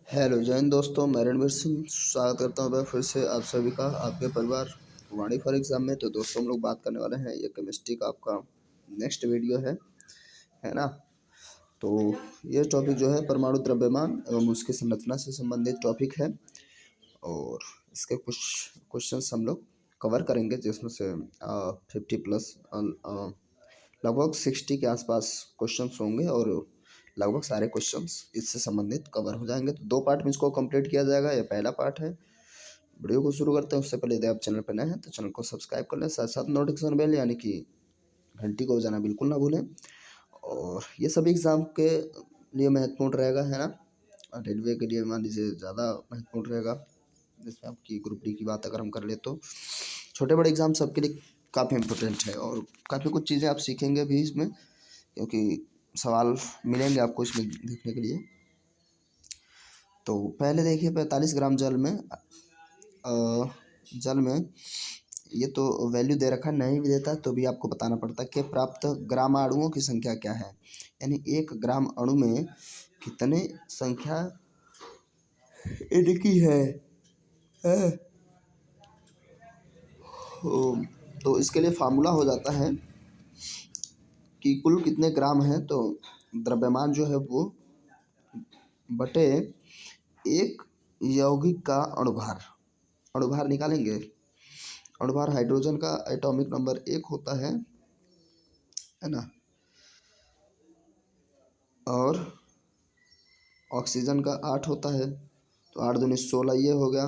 Hello जय हिंद दोस्तों, मैं रणवीर सिंह स्वागत करता हूँ मैं फिर से आप सभी का आपके परिवार वाणी फॉर एग्ज़ाम में। तो दोस्तों हम लोग बात करने वाले हैं, ये केमिस्ट्री का आपका नेक्स्ट वीडियो है ना। तो ये टॉपिक जो है परमाणु द्रव्यमान एवं उसकी संरचना से संबंधित टॉपिक है और इसके कुछ क्वेश्चंस हम लोग कवर करेंगे, जिसमें से 50+ लगभग 60 के आसपास क्वेश्चंस होंगे और लगभग सारे क्वेश्चंस इससे संबंधित कवर हो जाएंगे। तो 2 पार्ट में इसको कंप्लीट किया जाएगा। ये पहला पार्ट है। वीडियो को शुरू करते हैं उससे पहले यदि आप चैनल पर नए हैं तो चैनल को सब्सक्राइब कर लें, साथ साथ नोटिफिकेशन बेल यानी कि घंटी को बजाना बिल्कुल ना भूलें। और ये सभी एग्ज़ाम के लिए महत्वपूर्ण रहेगा, है ना। रेलवे के लिए मान लीजिए ज़्यादा महत्वपूर्ण रहेगा, जिसमें आपकी ग्रुप डी की बात अगर हम कर ले तो छोटे बड़े एग्ज़ाम सबके लिए काफ़ी इम्पोर्टेंट है और काफ़ी कुछ चीज़ें आप सीखेंगे भी इसमें, क्योंकि सवाल मिलेंगे आपको इसमें देखने के लिए। तो पहले देखिए 45 ग्राम जल में ये तो वैल्यू दे रखा, नहीं भी देता तो भी आपको बताना पड़ता है कि प्राप्त ग्राम अणुओं की संख्या क्या है, यानी 1 ग्राम अणु में कितने संख्या इनकी है। तो इसके लिए फार्मूला हो जाता है कि कुल कितने ग्राम है, तो द्रव्यमान जो है वो बटे एक यौगिक का अणुभार निकालेंगे। अणुभार हाइड्रोजन का एटॉमिक नंबर 1 होता है ना, और ऑक्सीजन का 8 होता है। तो 8 दूनी 16 ये हो गया,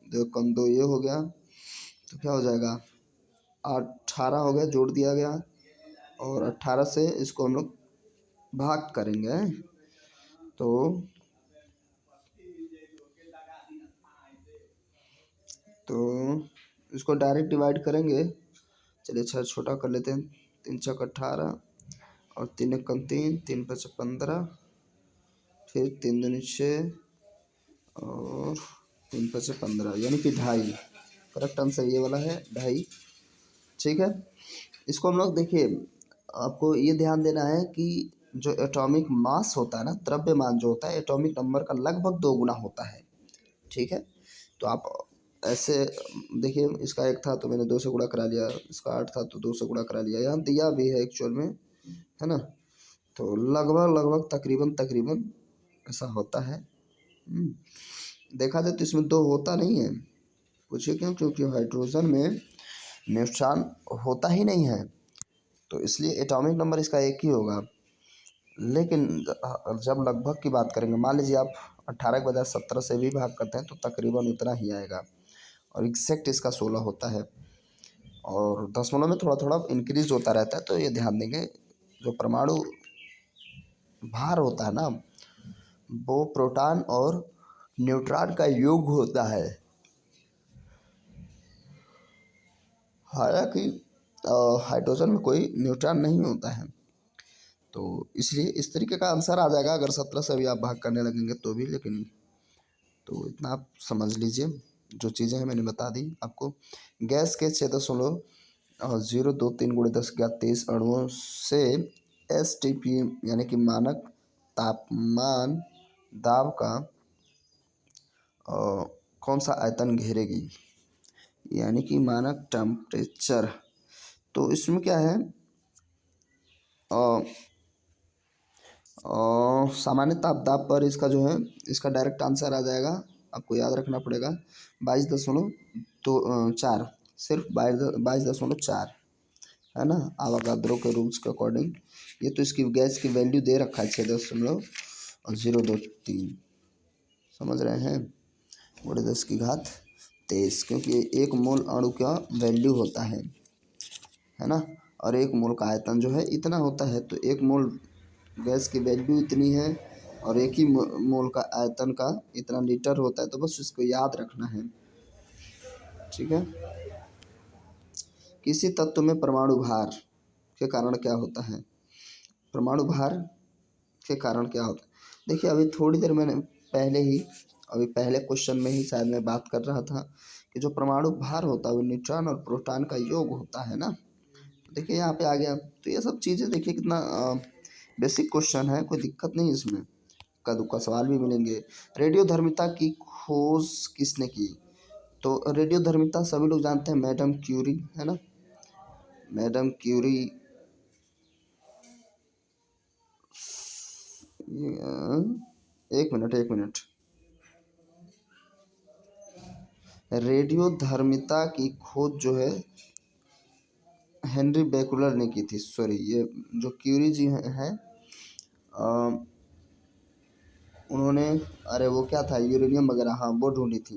2 कम 2 ये हो गया, तो क्या हो जाएगा 18 हो गया, जोड़ दिया गया और 18 से इसको हम लोग भाग करेंगे। तो इसको डायरेक्ट डिवाइड करेंगे। चलिए अच्छा छोटा कर लेते हैं। 3 छक 18 और 3 एक कम 3, 3 5 15, फिर 3 दूनी 6 और 3 5 15, यानी कि 2.5। करेक्ट आंसर ये वाला है 2.5। ठीक है, इसको हम लोग देखिए, आपको ये ध्यान देना है कि जो एटॉमिक मास होता है ना, द्रव्यमान जो होता है एटॉमिक नंबर का लगभग 2 गुना होता है। ठीक है, तो आप ऐसे देखिए, इसका 1 था तो मैंने 2 से गुणा करा लिया, इसका 8 था तो 2 से गुणा करा लिया, यहाँ दिया भी है एक्चुअल में, है ना। तो लगभग तकरीबन ऐसा होता है। देखा जाए तो इसमें 2 होता नहीं है। पूछिए क्यों? क्योंकि हाइड्रोजन में न्यूट्रॉन होता ही नहीं है, तो इसलिए एटॉमिक नंबर इसका 1 ही होगा। लेकिन जब लगभग की बात करेंगे, मान लीजिए आप 18 के बजाय 17 से भी भाग करते हैं तो तकरीबन उतना ही आएगा, और एग्जैक्ट इसका 16 होता है। और दशमलव में थोड़ा थोड़ा इंक्रीज होता रहता है, तो ये ध्यान देंगे। जो परमाणु भार होता है ना, वो प्रोटॉन और न्यूट्रॉन का योग होता है। हालांकि हाइड्रोजन में कोई न्यूट्रॉन नहीं होता है, तो इसलिए इस तरीके का आंसर आ जाएगा अगर 17 से भी आप भाग करने लगेंगे तो भी। लेकिन तो इतना आप समझ लीजिए, जो चीज़ें हैं मैंने बता दी आपको। गैस के 6.023 × 10⁻23 अणुओं से STP यानी कि मानक तापमान दाब का कौन सा आयतन घेरेगी, यानी कि मानक टेम्परेचर। तो इसमें क्या है, सामान्य ताप दाब पर इसका जो है, इसका डायरेक्ट आंसर आ जाएगा। आपको याद रखना पड़ेगा 22.4, सिर्फ 22.4, है ना, आवागाद्रो के रूल्स के अकॉर्डिंग। ये तो इसकी गैस की वैल्यू दे रखा है 6.023, समझ रहे हैं, 10⁻23, क्योंकि 1 मोल अणु का वैल्यू होता है ना, और 1 मोल का आयतन जो है इतना होता है। तो 1 मोल गैस की वैल्यू इतनी है और 1 ही मोल का आयतन का इतना लीटर होता है, तो बस इसको याद रखना है। ठीक है, किसी तत्व में परमाणु भार के कारण क्या होता है? परमाणु भार के कारण क्या होता है, देखिए अभी थोड़ी देर मैंने अभी पहले क्वेश्चन में ही शायद मैं बात कर रहा था कि जो परमाणु भार होता है वो न्यूट्रॉन और प्रोटॉन का योग होता है ना। देखिए यहाँ पे आ गया। तो ये सब चीज़ें देखिए कितना बेसिक क्वेश्चन है, कोई दिक्कत नहीं इसमें। इक्का दुक्का सवाल भी मिलेंगे। रेडियोधर्मिता की खोज किसने की? तो रेडियोधर्मिता सभी लोग जानते हैं, मैडम क्यूरी, है ना। मैडम क्यूरी, एक मिनट। रेडियोधर्मिता की खोज जो है हेनरी बेकुलर ने की थी। सॉरी, ये जो क्यूरी जी हैं उन्होंने, अरे वो क्या था, यूरेनियम वगैरह, हाँ वो ढूंढी थी।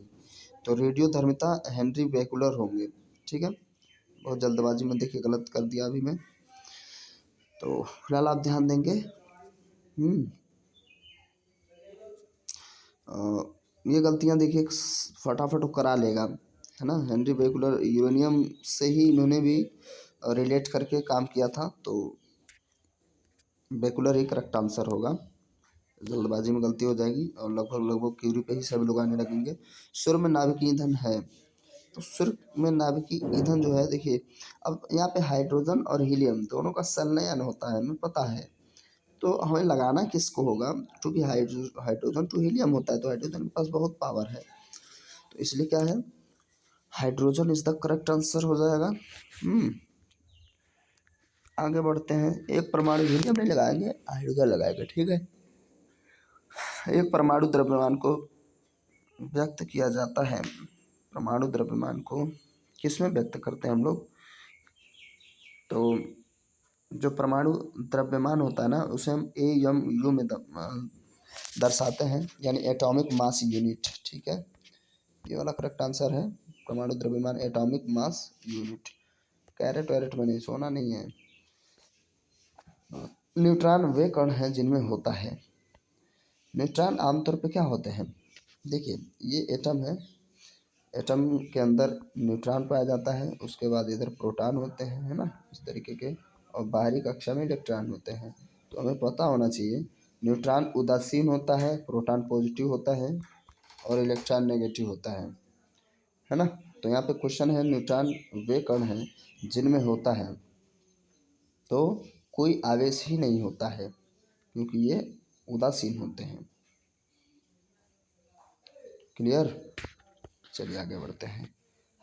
तो रेडियोधर्मिता हेनरी बेकुलर होंगे, ठीक है। बहुत जल्दबाजी में देखिए गलत कर दिया अभी मैं, तो फिलहाल आप ध्यान देंगे। ये गलतियां देखिए फटाफट वो करा लेगा, है ना। हेनरी बेकुलर यूरेनियम से ही इन्होंने भी रिलेट करके काम किया था, तो बेकुलर ही करेक्ट आंसर होगा। जल्दबाजी में गलती हो जाएगी और लगभग लगभग क्यूरी पे ही सभी लोग आने लगेंगे। सूर्य में नाभिकीय ईंधन है, तो सूर्य में नाभिकीय ईंधन जो है, देखिए अब यहाँ पे हाइड्रोजन और हीलियम दोनों का संलयन होता है, हमें पता है। तो हमें लगाना किसको होगा, क्योंकि हाइड्रोजन टू हीलियम होता है, तो हाइड्रोजन के पास बहुत पावर है, तो इसलिए क्या है, hydrogen is the correct answer हो जाएगा। आगे बढ़ते हैं। एक परमाणु हीलियम नहीं लगाएंगे, हाइड्रोजन लगाएंगे, ठीक है। एक परमाणु द्रव्यमान को व्यक्त किया जाता है, परमाणु द्रव्यमान को किसमें व्यक्त करते हैं हम लोग, तो जो परमाणु द्रव्यमान होता है ना, उसे हम AMU में दर्शाते हैं, यानी एटॉमिक मास यूनिट, ठीक है। ये वाला करेक्ट आंसर है, परमाणु द्रव्यमान एटॉमिक मास यूनिट। कैरेट वैरेट में नहीं, सोना नहीं है। न्यूट्रॉन वे कण हैं जिनमें होता है, न्यूट्रॉन आमतौर पे क्या होते हैं, देखिए ये एटम है, एटम के अंदर न्यूट्रॉन पाया जाता है, उसके बाद इधर प्रोटॉन होते हैं, है ना, इस तरीके के, और बाहरी कक्षा में इलेक्ट्रॉन होते हैं। तो हमें पता होना चाहिए, न्यूट्रॉन उदासीन होता है, प्रोटॉन पॉजिटिव होता है और इलेक्ट्रॉन नेगेटिव होता है ना। तो यहाँ पे क्वेश्चन है, न्यूट्रॉन वे कण हैं जिनमें होता है, तो कोई आवेश ही नहीं होता है, क्योंकि ये उदासीन होते हैं। क्लियर, चलिए आगे बढ़ते हैं।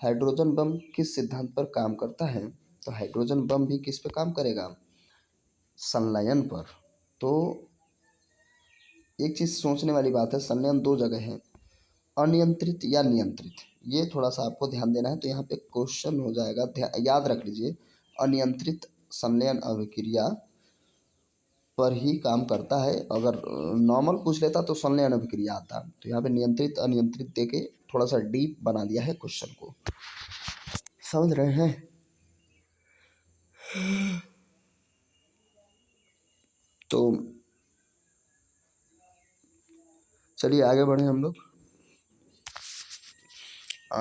हाइड्रोजन बम किस सिद्धांत पर काम करता है, तो हाइड्रोजन बम भी किस पे काम करेगा, संलयन पर। तो एक चीज सोचने वाली बात है, संलयन दो जगह है, अनियंत्रित या नियंत्रित, ये थोड़ा सा आपको ध्यान देना है। तो यहाँ पे क्वेश्चन हो जाएगा, याद रख लीजिए, अनियंत्रित संलयन अभिक्रिया पर ही काम करता है। अगर नॉर्मल पूछ लेता तो संलयन अभिक्रिया आता, तो यहाँ पे नियंत्रित अनियंत्रित देके थोड़ा सा डीप बना दिया है क्वेश्चन को, समझ रहे हैं। तो चलिए आगे बढ़े हम लोग।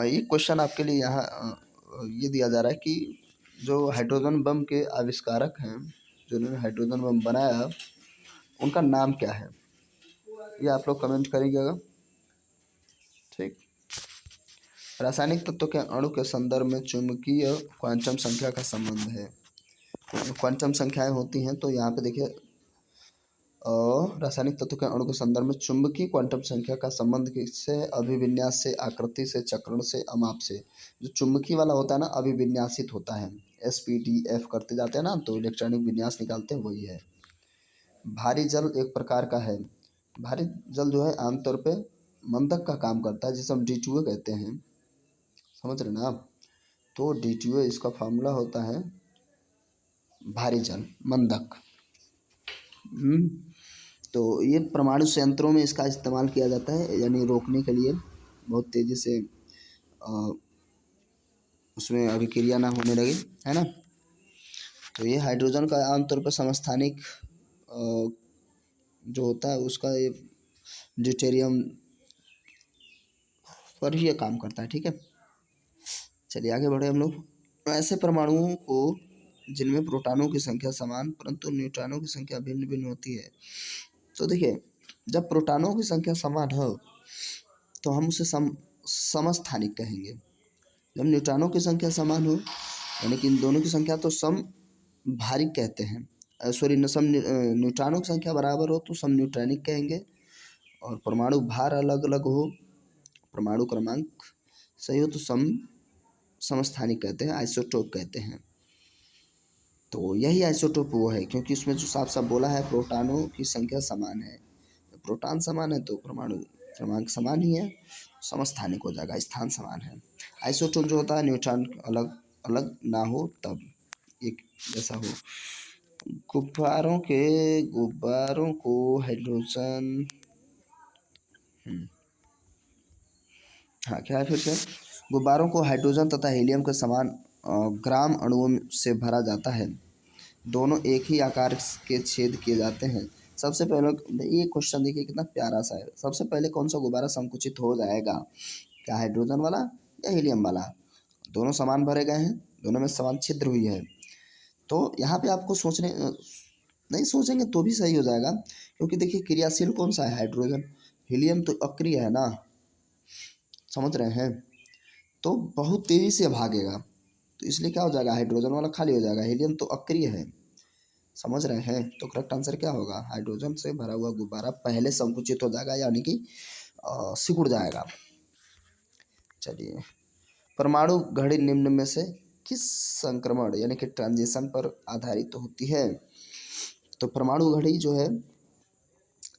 ये क्वेश्चन आपके लिए यहाँ ये दिया जा रहा है कि जो हाइड्रोजन बम के आविष्कारक हैं, जिन्होंने हाइड्रोजन बम बनाया, उनका नाम क्या है, ये आप लोग कमेंट करिएगा, ठीक। रासायनिक तत्व के अणु के संदर्भ में चुंबकीय क्वांटम संख्या का संबंध है। क्वांटम संख्याएं होती हैं, तो यहाँ पे देखिए रासायनिक तत्व के अणु के संदर्भ में चुंबकीय क्वांटम संख्या का संबंध किससे, अभिविन्यास से, आकृति से, चक्रण से, अमाप से। जो चुंबकीय वाला होता है ना, अभिविन्यासित होता है, SPDF करते जाते हैं ना, तो इलेक्ट्रॉनिक विन्यास निकालते हैं, वही है। भारी जल एक प्रकार का है, भारी जल जो है आमतौर पे मंदक का काम करता है, जिसे हम D2A कहते हैं, समझ रहे ना आप। तो D2A इसका फार्मूला होता है भारी जल मंदक। तो ये परमाणु संयंत्रों में इसका इस्तेमाल किया जाता है, यानी रोकने के लिए, बहुत तेज़ी से उसमें अभिक्रिया ना होने लगे, है ना। तो ये हाइड्रोजन का आमतौर पर समस्थानिक जो होता है उसका ये ड्यूटेरियम पर ही ये काम करता है, ठीक है। चलिए आगे बढ़े हम लोग। ऐसे परमाणुओं को जिनमें प्रोटॉनों की संख्या समान परंतु न्यूट्रॉनों की संख्या भिन्न भिन्न होती है। तो देखिए, जब प्रोटॉनों की संख्या समान हो तो हम उसे समस्थानिक कहेंगे। जब न्यूट्रॉनों की संख्या समान हो, यानी कि इन दोनों की संख्या, तो समभारिक कहते हैं। सॉरी, न्यूट्रॉनों की संख्या बराबर हो तो समन्यूट्रॉनिक कहेंगे, और परमाणु भार अलग अलग हो, परमाणु क्रमांक सही हो तो समस्थानिक कहते हैं, आइसोटोप कहते हैं। तो यही आइसोटोप वो है, क्योंकि इसमें जो साफ साफ बोला है प्रोटॉनों की संख्या समान है। प्रोटॉन समान है तो परमाणु क्रमांक समान ही है, समस्थानिक हो जाएगा, स्थान समान है। आइसोटोप जो होता है न्यूट्रॉन अलग अलग ना हो तब एक जैसा हो। गुब्बारों को हाइड्रोजन हाँ क्या है फिर से, गुब्बारों को हाइड्रोजन तथा हीलियम के समान ग्राम अणुओं से भरा जाता है। दोनों एक ही आकार के छेद किए जाते हैं। सबसे पहले ये क्वेश्चन देखिए कितना प्यारा सा है। सबसे पहले कौन सा गुब्बारा संकुचित हो जाएगा, क्या हाइड्रोजन वाला या हीलियम वाला? दोनों समान भरे गए हैं, दोनों में समान छिद्र हुई है। तो यहाँ पे आपको सोचने नहीं सोचेंगे तो भी सही हो जाएगा, क्योंकि देखिए क्रियाशील कौन सा है, हाइड्रोजन। हीलियम तो अक्रिय है ना, समझ रहे हैं, तो बहुत तेजी से भागेगा, तो इसलिए क्या हो जाएगा, हाइड्रोजन वाला खाली हो जाएगा, हीलियम तो अक्रिय है। समझ रहे हैं, तो करेक्ट आंसर क्या होगा, हाइड्रोजन से भरा हुआ गुब्बारा पहले संकुचित हो जाएगा, यानी कि सिकुड़ जाएगा। चलिए, परमाणु घड़ी निम्न में से किस संक्रमण यानी कि ट्रांजिशन पर आधारित होती है? तो परमाणु घड़ी जो है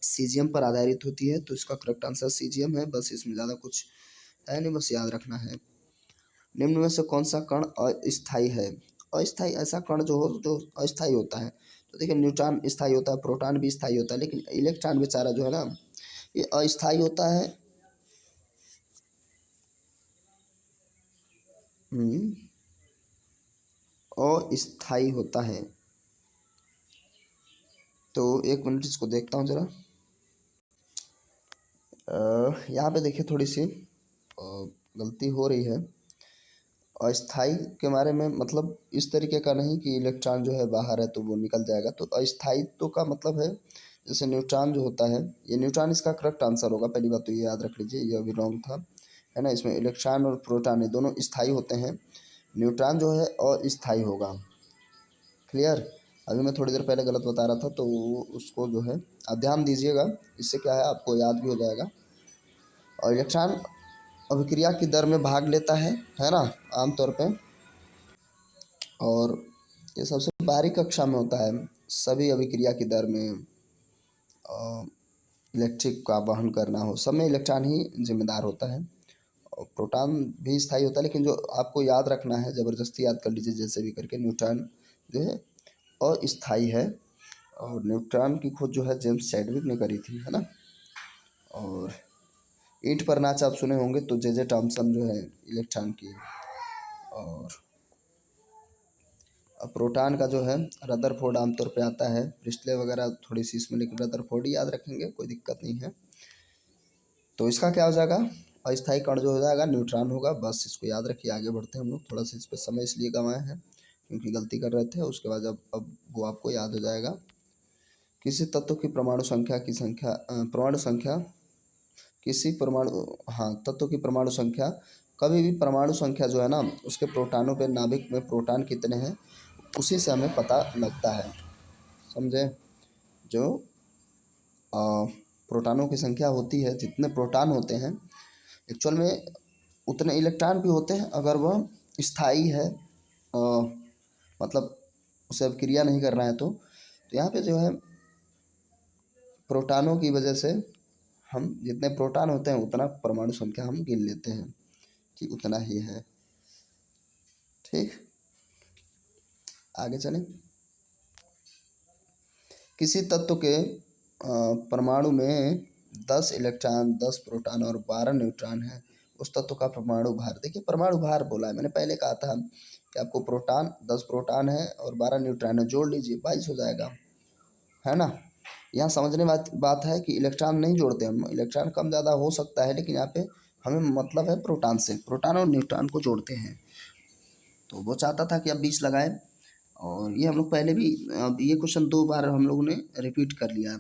सीजियम पर आधारित होती है, तो इसका करेक्ट आंसर सीजियम है। बस इसमें ज़्यादा कुछ है नहीं, बस याद रखना है। निम्न में से कौन सा कण अस्थायी है? अस्थायी ऐसा कण जो हो जो अस्थायी होता है, तो देखिए न्यूट्रॉन स्थायी होता है, प्रोटॉन भी स्थायी होता है, लेकिन इलेक्ट्रॉन बेचारा जो है ना ये अस्थायी होता है। अस्थायी होता है। तो एक मिनट इसको देखता हूँ जरा। यहाँ पे देखिए थोड़ी सी गलती हो रही है। अस्थाई के बारे में मतलब इस तरीके का नहीं कि इलेक्ट्रॉन जो है बाहर है तो वो निकल जाएगा। तो अस्थायित्व का मतलब है जैसे न्यूट्रॉन जो होता है, ये न्यूट्रॉन इसका करेक्ट आंसर होगा। पहली बात तो ये याद रख लीजिए, ये अभी रॉन्ग था, है ना। इसमें इलेक्ट्रॉन और प्रोटॉन दोनों स्थायी होते हैं, न्यूट्रॉन जो है अस्थायी होगा। क्लियर? अभी मैं थोड़ी देर पहले गलत बता रहा था, तो उसको जो है आप ध्यान दीजिएगा, इससे क्या है आपको याद भी हो जाएगा। और इलेक्ट्रॉन अभिक्रिया की दर में भाग लेता है ना, आमतौर पे। और ये सबसे बाहरी कक्षा में होता है। सभी अभिक्रिया की दर में इलेक्ट्रिक का वहन करना हो, सब में इलेक्ट्रॉन ही जिम्मेदार होता है। और प्रोटॉन भी स्थायी होता है, लेकिन जो आपको याद रखना है, ज़बरदस्ती याद कर लीजिए जैसे भी करके, न्यूट्रॉन जो है अस्थायी है। और न्यूट्रॉन की खोज जो है जेम्स चैडविक ने करी थी, है ना। और ईंट पर नाच आप सुने होंगे, तो जे थॉमसन जो है इलेक्ट्रॉन की। और प्रोटॉन का जो है रदरफोर्ड आमतौर पे आता है, प्रिस्टले वगैरह थोड़ी सी इसमें, लेकिन रदरफोर्ड ही याद रखेंगे, कोई दिक्कत नहीं है। तो इसका क्या हो जाएगा, अस्थायी कण जो हो जाएगा न्यूट्रॉन होगा। बस इसको याद रखिए, आगे बढ़ते हैं हम लोग। थोड़ा सा इस पर समय इसलिए गंवाए हैं क्योंकि गलती कर रहे थे, उसके बाद अब वो आपको याद हो जाएगा। किसी तत्व की परमाणु संख्या किसी परमाणु हाँ तत्व की परमाणु संख्या, कभी भी परमाणु संख्या जो है ना उसके प्रोटॉनों पे, नाभिक में प्रोटॉन कितने हैं उसी से हमें पता लगता है, समझे। जो प्रोटॉनों की संख्या होती है, जितने प्रोटॉन होते हैं एक्चुअल में उतने इलेक्ट्रॉन भी होते हैं, अगर वह स्थायी है, मतलब उसे अब क्रिया नहीं करना है तो यहाँ पे जो है प्रोटॉनों की वजह से हम जितने प्रोटॉन होते हैं उतना परमाणु संख्या हम गिन लेते हैं कि उतना ही है। ठीक, आगे चलें। किसी तत्व के परमाणु में 10 इलेक्ट्रॉन, 10 प्रोटॉन और 12 न्यूट्रॉन है, उस तत्व का परमाणु भार। देखिए परमाणु भार बोला है, मैंने पहले कहा था कि आपको प्रोटॉन 10 प्रोटॉन है और 12 न्यूट्रॉन है, जोड़ लीजिए 22 हो जाएगा, है ना। यहाँ समझने बात है कि इलेक्ट्रॉन नहीं जोड़ते हम, इलेक्ट्रॉन कम ज़्यादा हो सकता है, लेकिन यहाँ पे हमें मतलब है प्रोटॉन से, प्रोटॉन और न्यूट्रॉन को जोड़ते हैं। तो वो चाहता था कि अब 20 लगाए, और ये हम लोग पहले भी ये क्वेश्चन 2 बार हम लोगों ने रिपीट कर लिया।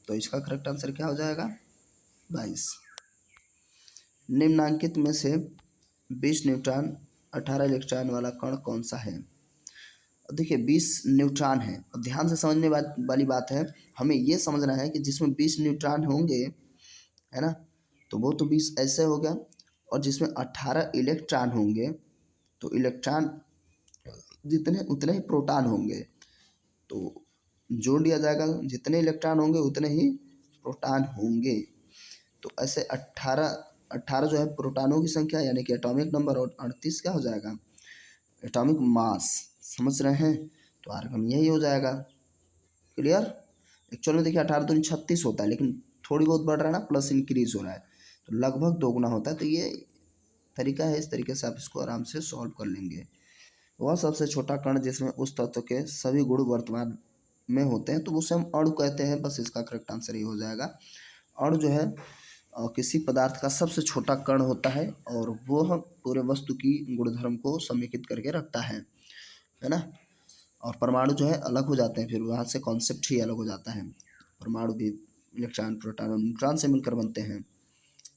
तो इसका करेक्ट आंसर क्या हो जाएगा, 22। निम्नांकित में से 20 न्यूट्रॉन 18 इलेक्ट्रॉन वाला कण कौन सा है? देखिए 20 न्यूट्रॉन है, और ध्यान से समझने वाली बात है, हमें ये समझना है कि जिसमें 20 न्यूट्रॉन होंगे, है ना, तो वो तो 20 ऐसे हो गया, और जिसमें 18 इलेक्ट्रॉन होंगे तो इलेक्ट्रॉन जितने उतने ही प्रोटॉन होंगे, तो जोड़ लिया जाएगा, जितने इलेक्ट्रॉन होंगे उतने ही प्रोटॉन होंगे। तो ऐसे 18 18 जो है प्रोटॉनों की संख्या यानी कि एटॉमिक नंबर, और 38 क्या हो जाएगा, एटॉमिक मास। समझ रहे हैं, तो आर्गन यही हो जाएगा। क्लियर। एक्चुअल में देखिए 18 दूनी 36 होता है, लेकिन थोड़ी बहुत बढ़ रहा है ना, प्लस इंक्रीज हो रहा है, तो लगभग दोगुना होता है। तो ये तरीका है, इस तरीके से आप इसको आराम से सॉल्व कर लेंगे। वह सबसे छोटा कण जिसमें उस तत्व के सभी गुण वर्तमान में होते हैं, तो उसे हम अणु कहते हैं। बस इसका करेक्ट आंसर ये हो जाएगा। अणु जो है किसी पदार्थ का सबसे छोटा कण होता है, और वह पूरे वस्तु की गुणधर्म को समेकित करके रखता है ना। और परमाणु जो है अलग हो जाते हैं, फिर वहाँ से कॉन्सेप्ट ही अलग हो जाता है। परमाणु भी इलेक्ट्रॉन, प्रोटॉन और न्यूट्रॉन से मिलकर बनते हैं।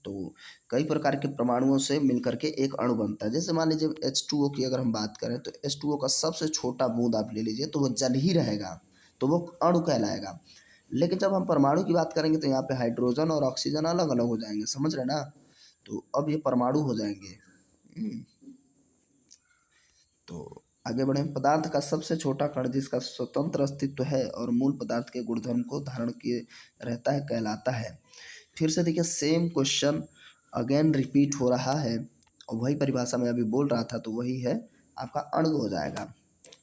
तो कई प्रकार के परमाणुओं से मिलकर के एक अणु बनता है। जैसे मान लीजिए H2O की अगर हम बात करें, तो H2O का सबसे छोटा बूंद आप ले लीजिए, तो वो जल ही रहेगा, तो वो अणु कहलाएगा। लेकिन जब हम परमाणु की बात करेंगे, तो यहाँ पे हाइड्रोजन और ऑक्सीजन अलग अलग हो जाएंगे। समझ रहे ना, तो अब ये परमाणु हो जाएंगे। तो आगे बढ़े। पदार्थ का सबसे छोटा कण जिसका स्वतंत्र अस्तित्व है और मूल पदार्थ के गुणधर्म को धारण किए रहता है, कहलाता है। फिर से देखिए सेम क्वेश्चन अगेन रिपीट हो रहा है, और वही परिभाषा मैं अभी बोल रहा था, तो वही है आपका अणु हो जाएगा।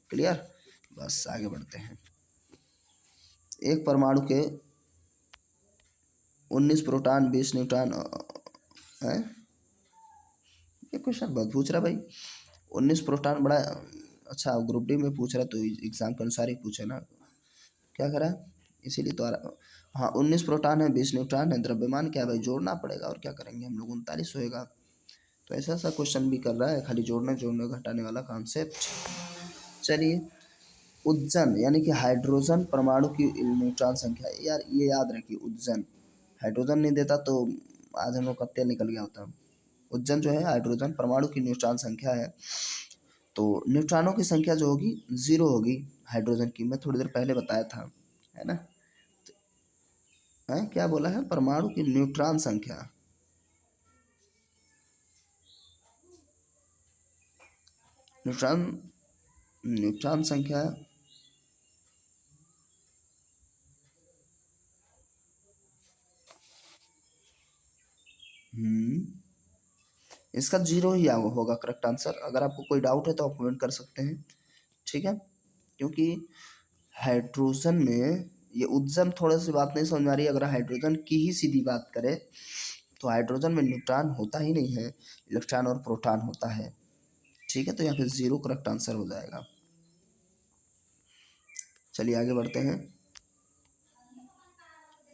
क्लियर। बस आगे बढ़ते हैं। एक परमाणु के 19 प्रोटॉन 20 न्यूट्रॉन है। ये क्वेश्चन बहुत पूछ रहा भाई। 19 प्रोटॉन बड़ा अच्छा, ग्रुप डी में पूछ रहा, तो एग्जाम के अनुसार ही पूछे ना, क्या करा, इसीलिए तो हाँ 19 प्रोटॉन है 20 न्यूट्रॉन है। द्रव्यमान क्या है भाई, जोड़ना पड़ेगा, और क्या करेंगे हम लोग, 39 होएगा। तो ऐसा सा क्वेश्चन भी कर रहा है, खाली जोड़ना जोड़ना घटाने वाला कॉन्सेप्ट। चलिए, उज्जन यानी कि हाइड्रोजन परमाणु की न्यूट्रॉन संख्या, यार ये याद रखिए, उज्जन हाइड्रोजन नहीं देता तो आज हम लोग का तेल निकल गया होता। उज्जन जो है हाइड्रोजन परमाणु की न्यूट्रॉन संख्या है। तो न्यूट्रॉनों की संख्या जो होगी 0 होगी हाइड्रोजन की, मैं थोड़ी देर पहले बताया था, है ना। है क्या बोला है, परमाणु की न्यूट्रॉन संख्या, न्यूट्रॉन न्यूट्रॉन संख्या इसका 0 ही होगा करेक्ट आंसर। अगर आपको कोई डाउट है तो आप कमेंट कर सकते हैं, ठीक है। क्योंकि हाइड्रोजन में ये उज्जन थोड़ा सी बात नहीं समझ में आ रही है। अगर हाइड्रोजन की ही सीधी बात करें, तो हाइड्रोजन में न्यूट्रॉन होता ही नहीं है, इलेक्ट्रॉन और प्रोटॉन होता है, ठीक है। तो यहाँ पे 0 करेक्ट आंसर हो जाएगा। चलिए आगे बढ़ते हैं।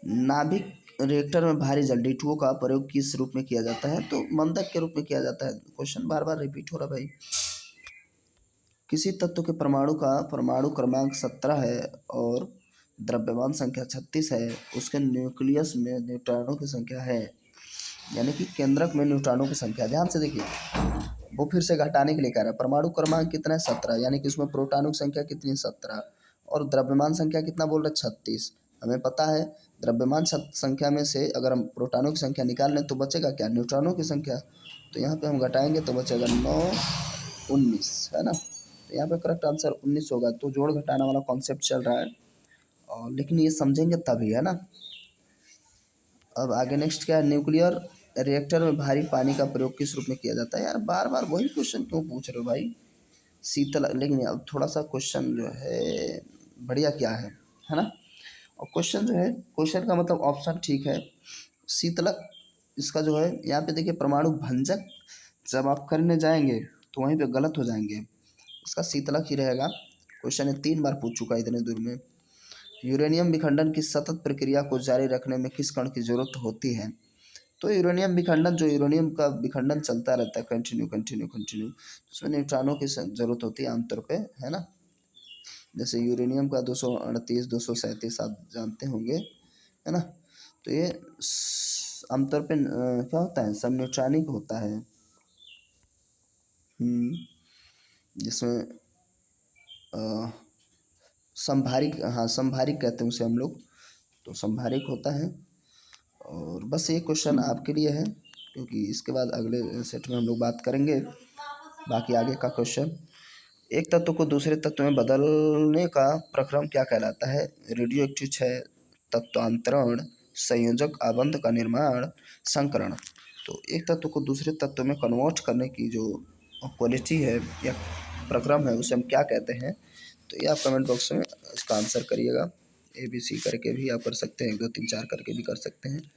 नाभिक रिएक्टर में भारी जल D2O का प्रयोग किस रूप में किया जाता है, तो मंदक के रूप में किया जाता है। क्वेश्चन बार बार रिपीट हो रहा भाई। किसी तत्व के परमाणु का परमाणु क्रमांक 17 है और द्रव्यमान संख्या 36 है, उसके न्यूक्लियस में न्यूट्रॉनों की संख्या है, यानी कि केंद्रक में न्यूट्रॉनों की संख्या। ध्यान से देखिए, वो फिर से घटाने के लिए कह रहा है। परमाणु क्रमांक कितना है, 17, यानी कि उसमें प्रोटॉनों की संख्या कितनी है, 17, और द्रव्यमान संख्या कितना बोल रहे, 36। हमें पता है द्रव्यमान संख्या में से अगर हम प्रोटॉनों की संख्या निकाल लें, तो बचेगा क्या, न्यूट्रॉनों की संख्या। तो यहाँ पे हम घटाएंगे तो बचेगा 9, 19, है ना। तो यहाँ पे करेक्ट आंसर 19 होगा। तो जोड़ घटाना वाला कॉन्सेप्ट चल रहा है, और लेकिन ये समझेंगे तभी, है ना। अब आगे नेक्स्ट क्या है, न्यूक्लियर रिएक्टर में भारी पानी का प्रयोग किस रूप में किया जाता है। यार बार बार वही क्वेश्चन क्यों पूछ रहे हो भाई, शीतल। लेकिन अब थोड़ा सा क्वेश्चन जो है बढ़िया क्या है ना। और क्वेश्चन जो है, क्वेश्चन का मतलब ऑप्शन ठीक है, शीतलक। इसका जो है यहाँ पे देखिए परमाणु भंजक जब आप करने जाएंगे तो वहीं पे गलत हो जाएंगे, इसका शीतलक ही रहेगा। क्वेश्चन ये 3 बार पूछ चुका है इतने दूर में। यूरेनियम विखंडन की सतत प्रक्रिया को जारी रखने में किस कण की जरूरत होती है, तो यूरेनियम विखंडन, जो यूरेनियम का विखंडन चलता रहता है कंटिन्यू कंटिन्यू कंटिन्यू, उसमें न्यूट्रॉनों की ज़रूरत होती है आमतौर पे, है ना। जैसे यूरेनियम का 238 237 आप जानते होंगे, है ना। तो ये आमतौर पे क्या होता है, सब न्यूट्रॉनिक होता है। जिसमें संभारिक, हाँ संभारिक कहते हैं उसे हम लोग, तो संभारिक होता है। और बस ये क्वेश्चन आपके लिए है, क्योंकि इसके बाद अगले सेट में हम लोग बात करेंगे बाकी आगे का क्वेश्चन। एक तत्व को दूसरे तत्व में बदलने का प्रक्रम क्या कहलाता है? रेडियो एक्टिव क्षय, तत्वांतरण, संयोजक आबंध का निर्माण, संकरण। तो एक तत्व को दूसरे तत्व में कन्वर्ट करने की जो क्वालिटी है या प्रक्रम है उसे हम क्या कहते हैं? तो ये आप कमेंट बॉक्स में इसका आंसर करिएगा। ABC करके भी आप कर सकते हैं, 1 2 3 4 करके भी कर सकते हैं।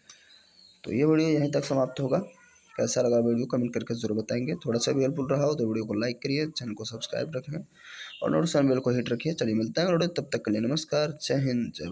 तो ये वीडियो यहीं तक समाप्त होगा। कैसा लगा वीडियो कमेंट करके ज़रूर बताएंगे। थोड़ा सा भी हेल्पफुल रहा हो तो वीडियो को लाइक करिए, चैनल को सब्सक्राइब रखें और नोटिफिकेशन बेल को हिट रखिए। चलिए मिलते हैं वीडियो, तब तक के लिए नमस्कार, जय हिंद, जय भारत।